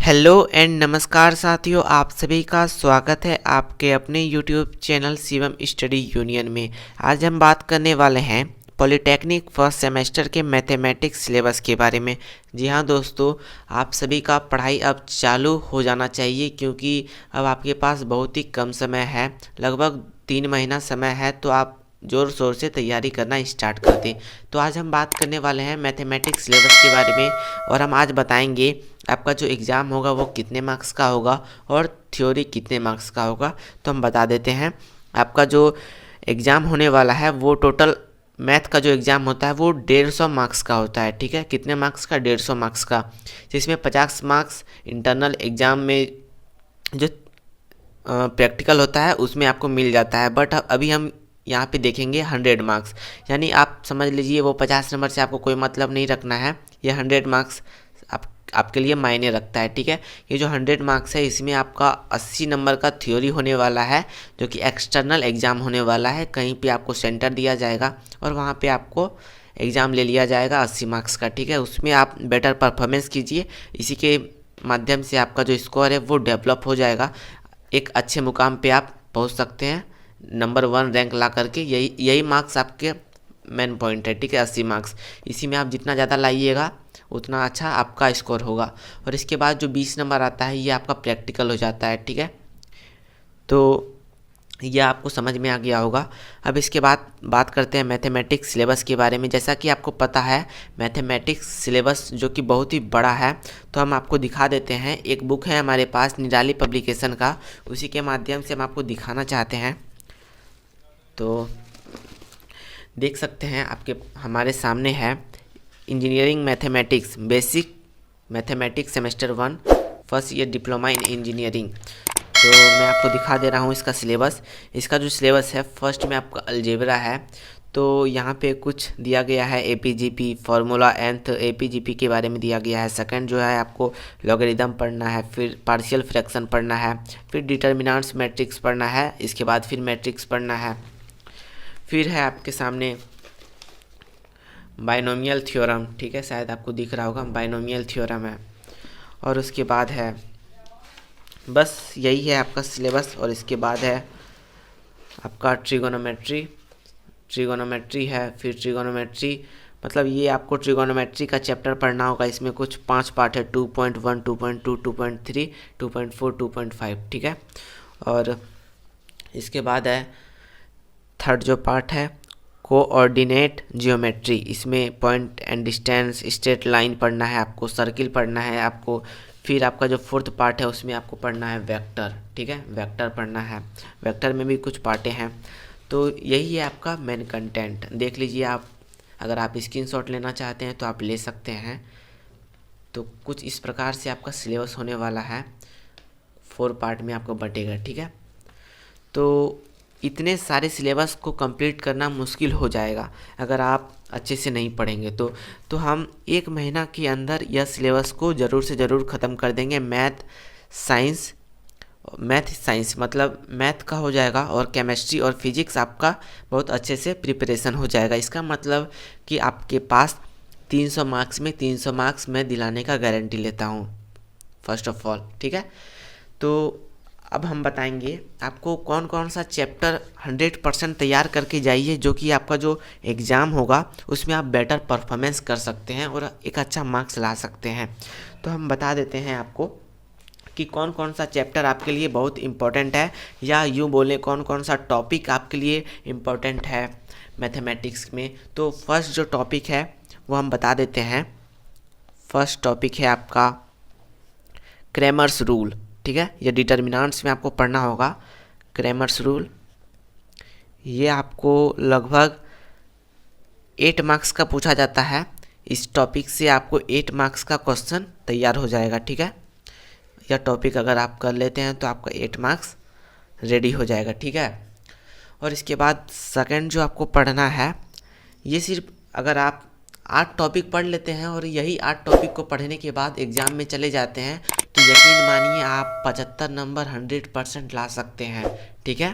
Hello and नमस्कार साथियों, आप सभी का स्वागत है आपके अपने YouTube channel Shivam study union में। आज हम बात करने वाले हैं पॉलिटेक्निक फर्स्ट सेमेस्टर के मैथमेटिक्स सिलेबस के बारे में। जी हाँ दोस्तों, आप सभी का पढ़ाई अब चालू हो जाना चाहिए क्योंकि अब आपके पास बहुत ही कम समय है, लगभग 3 महीना समय है, तो आप ज़ोर शोर से तैयारी करना स्टार्ट कर दें। तो आज हम बात करने वाले हैं मैथमेटिक्स सिलेबस के बारे में और हम आज बताएंगे आपका जो एग्ज़ाम होगा वो कितने मार्क्स का होगा और थ्योरी कितने मार्क्स का होगा। तो हम बता देते हैं, आपका जो एग्ज़ाम होने वाला है वो टोटल मैथ का जो एग्ज़ाम होता है वो 150 मार्क्स का होता है। ठीक है, कितने मार्क्स का? 150 मार्क्स का, जिसमें 50 मार्क्स इंटरनल एग्ज़ाम में जो प्रैक्टिकल होता है उसमें आपको मिल जाता है। बट अभी हम यहाँ पे देखेंगे 100 मार्क्स, यानी आप समझ लीजिए वो 50 नंबर से आपको कोई मतलब नहीं रखना है, ये 100 मार्क्स आपके लिए मायने रखता है। ठीक है, ये जो 100 मार्क्स है इसमें आपका 80 नंबर का थ्योरी होने वाला है जो कि एक्सटर्नल एग्ज़ाम होने वाला है। कहीं पे आपको सेंटर दिया जाएगा और वहाँ पे आपको एग्ज़ाम ले लिया जाएगा 80 मार्क्स का। ठीक है, उसमें आप बेटर परफॉर्मेंस कीजिए, इसी के माध्यम से आपका जो स्कोर है वो डेवलप हो जाएगा, एक अच्छे मुकाम पे आप पहुंच सकते हैं, नंबर 1 रैंक ला करके। यही यही मार्क्स आपके मेन पॉइंट है। ठीक है, 80 मार्क्स, इसी में आप जितना ज़्यादा लाइएगा उतना अच्छा आपका स्कोर होगा। और इसके बाद जो 20 नंबर आता है ये आपका प्रैक्टिकल हो जाता है। ठीक है, तो ये आपको समझ में आ गया होगा। अब इसके बाद बात करते हैं मैथमेटिक्स सिलेबस के बारे में। जैसा कि आपको पता है मैथमेटिक्स सिलेबस जो कि बहुत ही बड़ा है, तो हम आपको दिखा देते हैं। एक बुक है हमारे पास निराली पब्लिकेशन का, उसी के माध्यम से हम आपको दिखाना चाहते हैं। तो देख सकते हैं, आपके हमारे सामने है engineering mathematics basic mathematics semester 1 first year diploma in engineering. तो मैं आपको दिखा दे रहा हूँ इसका सिलेबस। इसका जो सिलेबस है, फर्स्ट में आपका अलजेब्रा है, तो यहाँ पे कुछ दिया गया है एपीजीपी फार्मूला, nth एपीजीपी के बारे में दिया गया है। सेकंड जो है आपको लॉगरिदम पढ़ना है, फिर पार्शियल फ्रैक्शन पढ़ना है, फिर डिटर्मिनेंट्स मैट्रिक्स पढ़ना है, इसके बाद फिर मैट्रिक्स पढ़ना है, फिर है आपके सामने बाइनोमियल थ्योरम। ठीक है, शायद आपको दिख रहा होगा, बाइनोमियल थ्योरम है। और उसके बाद है, बस यही है आपका सिलेबस। और इसके बाद है आपका ट्रिगोनोमेट्री है, फिर ट्रिगोनोमेट्री मतलब ये आपको ट्रिगोनोमेट्री का चैप्टर पढ़ना होगा। इसमें कुछ 5 पार्ट है, 2.1, 2.2, 2.3, 2.4, 2.5। ठीक है, और इसके बाद है थर्ड जो पार्ट है कोऑर्डिनेट जियोमेट्री। इसमें point and distance, straight line पढ़ना है आपको, सर्किल पढ़ना है आपको। फिर आपका जो फोर्थ पार्ट है उसमें आपको पढ़ना है वेक्टर। ठीक है, वेक्टर पढ़ना है, वेक्टर में भी कुछ पार्टें हैं। तो यही है आपका मेन कंटेंट। देख लीजिए आप, अगर आप स्क्रीनशॉट लेना चाहते हैं तो आप ले सकते हैं। तो कुछ इस प्रकार से आपका सिलेबस होने वाला है, 4 पार्ट में आपको बटेगा। ठीक है, तो इतने सारे सिलेबस को कंप्लीट करना मुश्किल हो जाएगा अगर आप अच्छे से नहीं पढ़ेंगे। तो हम 1 महीना के अंदर यह सिलेबस को ज़रूर से ज़रूर ख़त्म कर देंगे। मैथ साइंस मतलब मैथ का हो जाएगा, और केमिस्ट्री और फिजिक्स आपका बहुत अच्छे से प्रिपरेशन हो जाएगा। इसका मतलब कि आपके पास 300 मार्क्स में 300 मार्क्स मैं दिलाने का गारंटी लेता हूँ फर्स्ट ऑफ ऑल। ठीक है, तो अब हम बताएंगे आपको कौन कौन सा चैप्टर 100% तैयार करके जाइए, जो कि आपका जो एग्ज़ाम होगा उसमें आप बेटर परफॉर्मेंस कर सकते हैं और एक अच्छा मार्क्स ला सकते हैं। तो हम बता देते हैं आपको कि कौन कौन सा चैप्टर आपके लिए बहुत इम्पोर्टेंट है, या यूँ बोलें कौन कौन सा टॉपिक आपके लिए इम्पोर्टेंट है मैथमेटिक्स में। तो फर्स्ट जो टॉपिक है वो हम बता देते हैं। फर्स्ट टॉपिक है आपका क्रैमर्स रूल। ठीक है, ये डिटर्मिनेंट्स में आपको पढ़ना होगा, क्रैमर्स रूल। ये आपको लगभग 8 मार्क्स का पूछा जाता है। इस टॉपिक से आपको 8 मार्क्स का क्वेश्चन तैयार हो जाएगा। ठीक है, यह टॉपिक अगर आप कर लेते हैं तो आपका 8 मार्क्स रेडी हो जाएगा। ठीक है, और इसके बाद सेकंड जो आपको पढ़ना है, ये सिर्फ अगर आप 8 टॉपिक पढ़ लेते हैं और यही 8 टॉपिक को पढ़ने के बाद एग्ज़ाम में चले जाते हैं तो यकीन मानिए आप 75 नंबर 100% ला सकते हैं। ठीक है,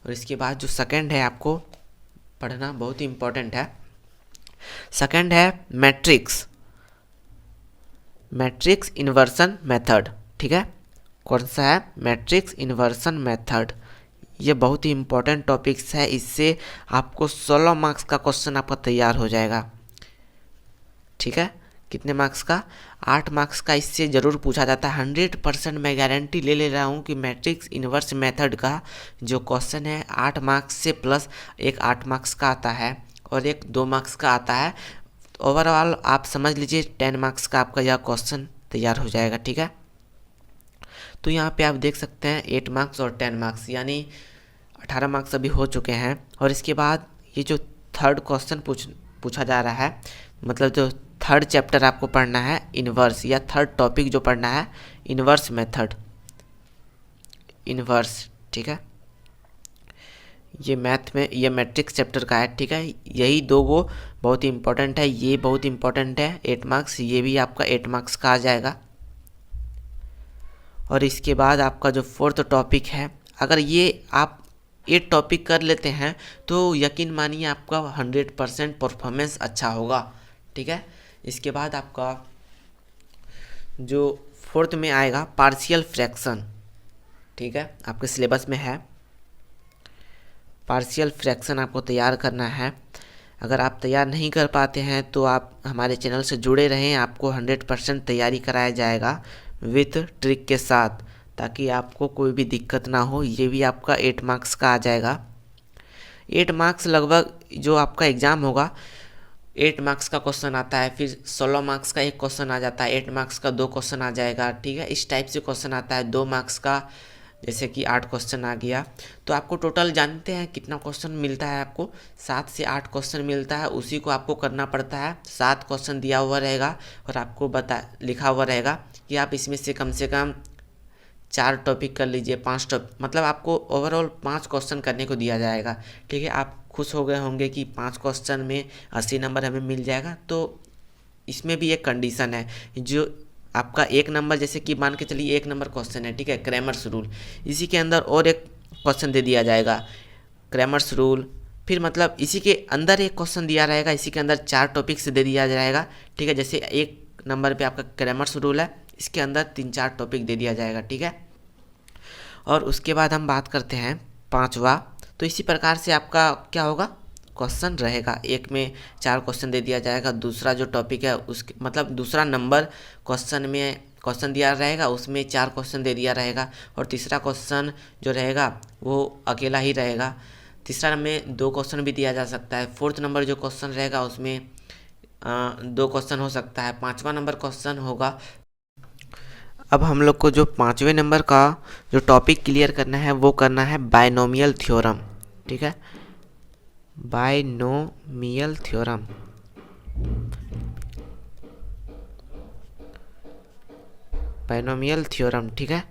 और इसके बाद जो सेकंड है आपको पढ़ना बहुत ही इम्पोर्टेंट है, सेकंड है मैट्रिक्स। मैट्रिक्स इन्वर्सन मेथड, ठीक है। कौन सा है? Matrix inversion method. ये बहुत ही इंपॉर्टेंट टॉपिक्स है, इससे आपको 16 मार्क्स का क्वेश्चन आपका तैयार हो जाएगा, ठीक है। कितने मार्क्स का? 8 मार्क्स का इससे ज़रूर पूछा जाता है। 100% मैं गारंटी ले रहा हूँ कि मैट्रिक्स इन्वर्स मेथड का जो क्वेश्चन है 8 मार्क्स से प्लस एक 8 मार्क्स का आता है और एक 2 मार्क्स का आता है। ओवरऑल आप समझ लीजिए 10 मार्क्स का आपका यह क्वेश्चन तैयार हो जाएगा, ठीक है। तो यहाँ पे आप देख सकते हैं 8 मार्क्स और 10 मार्क्स यानी 18 मार्क्स अभी हो चुके हैं। और इसके बाद ये जो थर्ड क्वेश्चन पूछा जा रहा है, मतलब जो थर्ड चैप्टर आपको पढ़ना है इन्वर्स, या थर्ड टॉपिक जो पढ़ना है इन्वर्स मेथड, इन्वर्स, ठीक है। ये मैथ में ये मैट्रिक्स चैप्टर का है, ठीक है। यही दो गो बहुत ही इंपॉर्टेंट है, ये बहुत इंपॉर्टेंट है 8 मार्क्स, ये भी आपका 8 मार्क्स का आ जाएगा। और इसके बाद आपका जो फोर्थ टॉपिक है, अगर ये आप 8 टॉपिक कर लेते हैं तो यकीन मानिए आपका 100% परफॉर्मेंस अच्छा होगा, ठीक है। इसके बाद आपका जो फोर्थ में आएगा पार्शियल फ्रैक्शन, ठीक है, आपके सिलेबस में है। पार्शियल फ्रैक्शन आपको तैयार करना है। अगर आप तैयार नहीं कर पाते हैं तो आप हमारे चैनल से जुड़े रहें, आपको 100% तैयारी कराया जाएगा विथ ट्रिक के साथ, ताकि आपको कोई भी दिक्कत ना हो। ये भी आपका 8 मार्क्स का आ जाएगा। 8 मार्क्स लगभग जो आपका एग्ज़ाम होगा 8 मार्क्स का क्वेश्चन आता है, फिर 16 मार्क्स का एक क्वेश्चन आ जाता है, 8 मार्क्स का 2 क्वेश्चन आ जाएगा, ठीक है। इस टाइप से क्वेश्चन आता है 2 मार्क्स का, जैसे कि 8 क्वेश्चन आ गया। तो आपको टोटल जानते हैं कितना क्वेश्चन मिलता है? आपको 7 से 8 क्वेश्चन मिलता है, उसी को आपको करना पड़ता है। 7 क्वेश्चन दिया हुआ रहेगा और आपको लिखा हुआ रहेगा कि आप इसमें से कम 4 टॉपिक कर लीजिए, 5 टॉपिक, मतलब आपको ओवरऑल 5 क्वेश्चन करने को दिया जाएगा, ठीक है। आप खुश हो गए होंगे कि 5 क्वेश्चन में 80 नंबर हमें मिल जाएगा। तो इसमें भी एक कंडीशन है, जो आपका 1 नंबर, जैसे कि मान के चलिए 1 नंबर क्वेश्चन है, ठीक है, क्रैमर्स रूल, इसी के अंदर और एक क्वेश्चन दे दिया जाएगा क्रैमर्स रूल, फिर मतलब इसी के अंदर एक क्वेश्चन दिया रहेगा, इसी के अंदर 4 टॉपिक से दे दिया जाएगा, ठीक है। जैसे 1 नंबर पे आपका क्रैमर्स रूल है, इसके अंदर 3-4 टॉपिक दे दिया जाएगा, ठीक है। और उसके बाद हम बात करते हैं 5वां। तो इसी प्रकार से आपका क्या होगा, क्वेश्चन रहेगा, एक में 4 क्वेश्चन दे दिया जाएगा, दूसरा जो टॉपिक है उसके मतलब दूसरा नंबर क्वेश्चन में क्वेश्चन दिया रहेगा, उसमें 4 क्वेश्चन दे दिया रहेगा, और तीसरा क्वेश्चन जो रहेगा वो अकेला ही रहेगा। तीसरा में 2 क्वेश्चन भी दिया जा सकता है। फोर्थ नंबर जो क्वेश्चन रहेगा उसमें 2 क्वेश्चन हो सकता है। 5वां नंबर क्वेश्चन होगा। अब हम लोग को जो 5वें नंबर का जो टॉपिक क्लियर करना है वो करना है बायनोमियल थ्योरम, ठीक है, बायनोमियल थ्योरम। बायनोमियल थ्योरम, ठीक है।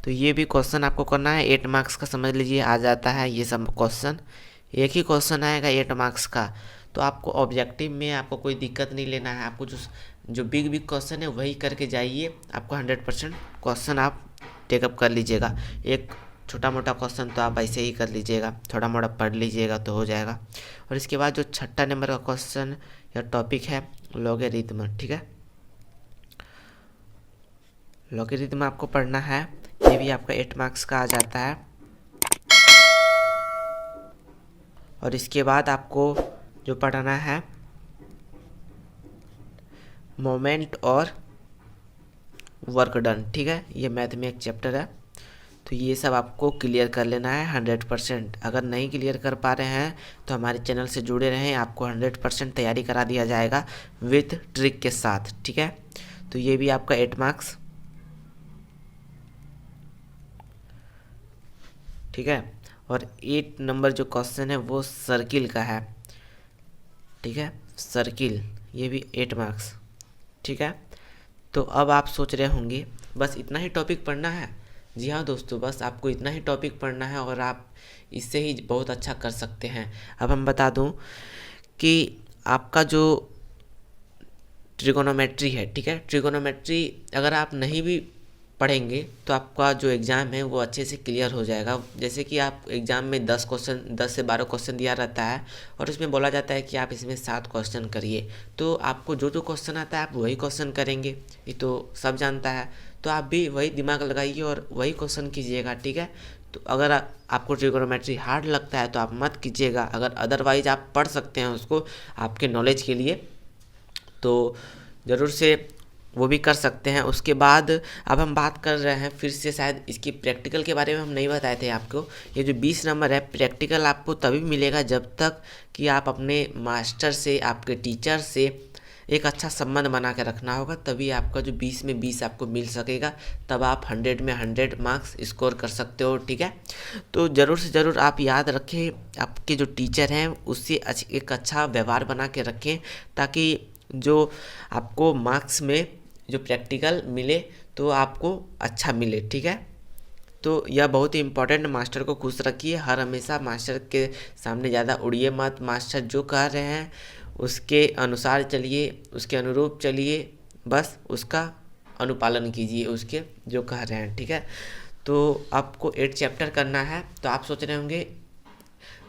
तो ये भी क्वेश्चन आपको करना है, 8 मार्क्स का समझ लीजिए आ जाता है ये सब क्वेश्चन। एक ही क्वेश्चन आएगा 8 मार्क्स का, तो आपको ऑब्जेक्टिव में आपको कोई दिक्कत नहीं लेना है। आपको जो बिग क्वेश्चन है वही करके जाइए, आपको 100% क्वेश्चन आप टेकअप कर लीजिएगा। एक छोटा मोटा क्वेश्चन तो आप ऐसे ही कर लीजिएगा, थोड़ा मोड़ा पढ़ लीजिएगा तो हो जाएगा। और इसके बाद जो 6ठा नंबर का क्वेश्चन या टॉपिक है लॉगरिथम, ठीक है। लॉगरिथम आपको पढ़ना है, ये भी आपका 8 मार्क्स का आ जाता है। और इसके बाद आपको जो पढ़ना है मोमेंट और वर्क डन, ठीक है। ये मैथ में एक चैप्टर है, तो ये सब आपको क्लियर कर लेना है 100%। अगर नहीं क्लियर कर पा रहे हैं तो हमारे चैनल से जुड़े रहें, आपको 100% तैयारी करा दिया जाएगा विथ ट्रिक के साथ, ठीक है। तो ये भी आपका 8 मार्क्स, ठीक है। और 8 नंबर जो क्वेश्चन है वो सर्किल का है, ठीक है, सर्किल, ये भी 8 मार्क्स, ठीक है। तो अब आप सोच रहे होंगे बस इतना ही टॉपिक पढ़ना है। जी हाँ दोस्तों, बस आपको इतना ही टॉपिक पढ़ना है और आप इससे ही बहुत अच्छा कर सकते हैं। अब हम बता दूं कि आपका जो ट्रिगोनोमेट्री है, ठीक है, ट्रिगोनोमेट्री अगर आप नहीं भी पढ़ेंगे तो आपका जो एग्ज़ाम है वो अच्छे से क्लियर हो जाएगा। जैसे कि आप एग्ज़ाम में 10 से 12 क्वेश्चन दिया रहता है और उसमें बोला जाता है कि आप इसमें 7 क्वेश्चन करिए, तो आपको जो जो क्वेश्चन आता है आप वही क्वेश्चन करेंगे, ये तो सब जानता है। तो आप भी वही दिमाग लगाइए और वही क्वेश्चन कीजिएगा, ठीक है। तो अगर आपको ट्रिगोनोमेट्री हार्ड लगता है तो आप मत कीजिएगा, अगर अदरवाइज आप पढ़ सकते हैं उसको आपके नॉलेज के लिए, तो ज़रूर से वो भी कर सकते हैं। उसके बाद अब हम बात कर रहे हैं फिर से, शायद इसकी प्रैक्टिकल के बारे में हम नहीं बताए थे आपको। ये जो 20 नंबर है प्रैक्टिकल आपको तभी मिलेगा जब तक कि आप अपने मास्टर से, आपके टीचर से एक अच्छा संबंध बना के रखना होगा, तभी आपका जो 20 में 20 आपको मिल सकेगा, तब आप 100 में 100 मार्क्स स्कोर कर सकते हो, ठीक है। तो ज़रूर से ज़रूर आप याद रखें, आपके जो टीचर हैं उससे एक अच्छा व्यवहार बना के रखें, ताकि जो आपको मार्क्स में जो प्रैक्टिकल मिले तो आपको अच्छा मिले, ठीक है। तो यह बहुत ही इम्पोर्टेंट, मास्टर को खुश रखिए, हर हमेशा मास्टर के सामने ज़्यादा उड़िए मत, मास्टर जो कह रहे हैं उसके अनुसार चलिए, उसके अनुरूप चलिए, बस उसका अनुपालन कीजिए, उसके जो कह रहे हैं, ठीक है। तो आपको 8 चैप्टर करना है, तो आप सोच रहे होंगे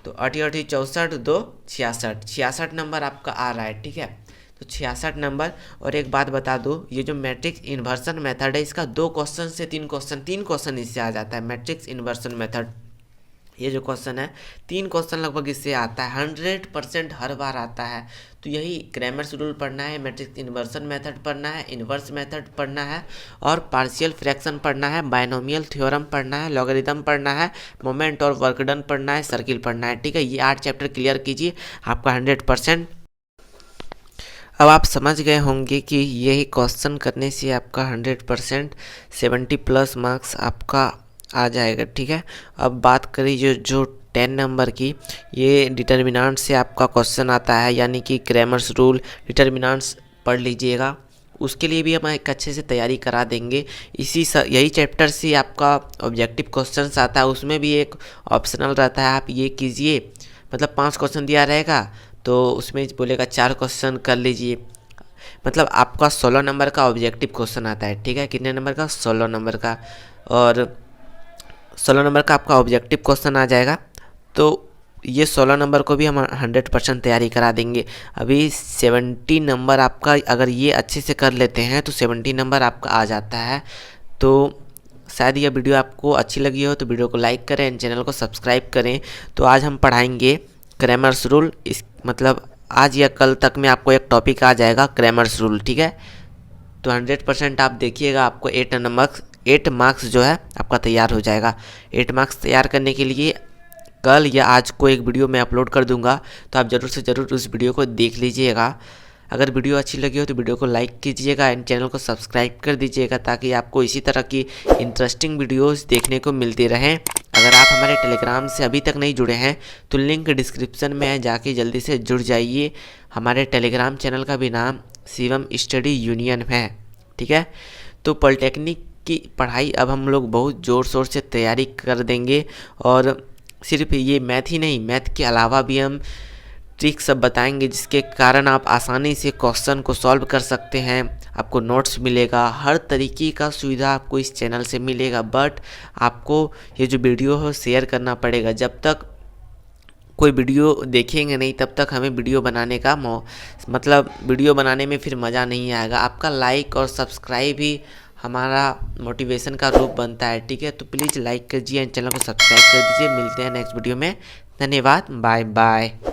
तो 8 64 2 66 66 नंबर आपका आ रहा है, ठीक है। तो 66 नंबर। और एक बात बता दो, ये जो मैट्रिक्स इन्वर्सन मेथड है इसका 2 क्वेश्चन से 3 क्वेश्चन इससे आ जाता है। मैट्रिक्स इन्वर्सन मेथड ये जो क्वेश्चन है 3 क्वेश्चन लगभग इससे आता है, 100% हर बार आता है। तो यही क्रैमर्स रूल पढ़ना है, मैट्रिक्स इन्वर्सन मेथड पढ़ना है, इन्वर्स मेथड पढ़ना है, और पार्शियल फ्रैक्शन पढ़ना है, बायनोमियल थ्योरम पढ़ना है, लॉगरिथम पढ़ना है, मोमेंट और वर्क डन पढ़ना है, सर्किल पढ़ना है, ठीक है। ये 8 चैप्टर क्लियर कीजिए, आपका 100%। अब आप समझ गए होंगे कि यही क्वेश्चन करने से आपका 100% 70+ मार्क्स आपका आ जाएगा, ठीक है। अब बात करें जो 10 नंबर की, ये डिटर्मिनेंट से आपका क्वेश्चन आता है, यानी कि क्रैमर्स रूल डिटर्मिनेंट्स पढ़ लीजिएगा, उसके लिए भी हम एक अच्छे से तैयारी करा देंगे। यही चैप्टर से आपका ऑब्जेक्टिव क्वेश्चंस आता है, उसमें भी एक ऑप्शनल रहता है, आप ये कीजिए, मतलब 5 क्वेश्चन दिया रहेगा तो उसमें बोलेगा 4 क्वेश्चन कर लीजिए, मतलब आपका 16 नंबर का ऑब्जेक्टिव क्वेश्चन आता है, ठीक है। कितने नंबर का? 16 नंबर का, और 16 नंबर का आपका ऑब्जेक्टिव क्वेश्चन आ जाएगा। तो ये 16 नंबर को भी हम 100% तैयारी करा देंगे। अभी 70 नंबर आपका, अगर ये अच्छे से कर लेते हैं तो 70 नंबर आपका आ जाता है। तो शायद यह वीडियो आपको अच्छी लगी हो तो वीडियो को लाइक करें, चैनल को सब्सक्राइब करें। तो आज हम पढ़ाएंगे क्रैमर्स रूल, इस मतलब आज या कल तक में आपको एक टॉपिक आ जाएगा क्रैमर्स रूल, ठीक है। तो 100% आप देखिएगा, आपको 8 मार्क्स जो है आपका तैयार हो जाएगा। 8 मार्क्स तैयार करने के लिए कल या आज को एक वीडियो मैं अपलोड कर दूंगा, तो आप ज़रूर से ज़रूर उस वीडियो को देख लीजिएगा। अगर वीडियो अच्छी लगी हो तो वीडियो को लाइक कीजिएगा एंड चैनल को सब्सक्राइब कर दीजिएगा, ताकि आपको इसी तरह की इंटरेस्टिंग वीडियोस देखने को मिलती रहें। अगर आप हमारे टेलीग्राम से अभी तक नहीं जुड़े हैं तो लिंक डिस्क्रिप्शन में है, जाके जल्दी से जुड़ जाइए। हमारे टेलीग्राम चैनल का भी नाम शिवम स्टडी यूनियन है, ठीक है। तो पॉलिटेक्निक की पढ़ाई अब हम लोग बहुत ज़ोर शोर से तैयारी कर देंगे, और सिर्फ ये मैथ ही नहीं, मैथ के अलावा भी हम ट्रिक सब बताएंगे, जिसके कारण आप आसानी से क्वेश्चन को सॉल्व कर सकते हैं। आपको नोट्स मिलेगा, हर तरीके का सुविधा आपको इस चैनल से मिलेगा। बट आपको ये जो वीडियो हो शेयर करना पड़ेगा, जब तक कोई वीडियो देखेंगे नहीं तब तक हमें वीडियो बनाने का मतलब वीडियो बनाने में फिर मज़ा नहीं आएगा। आपका लाइक और सब्सक्राइब ही हमारा मोटिवेशन का रूप बनता है, ठीक है। तो प्लीज़ लाइक कीजिए एंड चैनल को सब्सक्राइब कर दीजिए। मिलते हैं नेक्स्ट वीडियो में, धन्यवाद, बाय बाय।